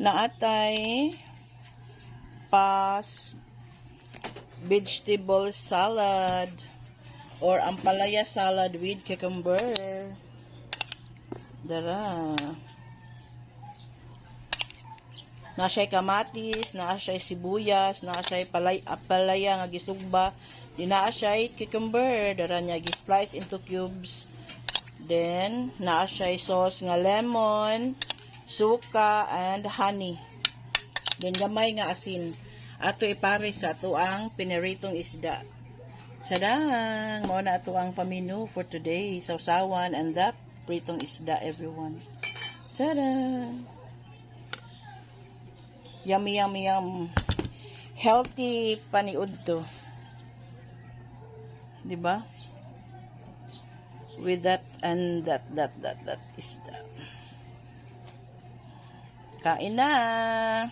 naatay pas vegetable salad or ampalaya salad with cucumber. Dara. Na siya'y kamatis, na siya'y sibuyas, na siya'y apalaya nga gisugba, di na siya'y cucumber, dara niya gi-slice into cubes. Then na siya'y sauce nga lemon, suka and honey. Then gamay nga asin. Ato ipare sa ato ang piniritong isda. Sadang mao na ato ang pamenu for today. Sausawan and the pritong isda, everyone. Sadang yummy, yummy, yum. Healthy paniud to. Diba? With that and that is that. Kain na!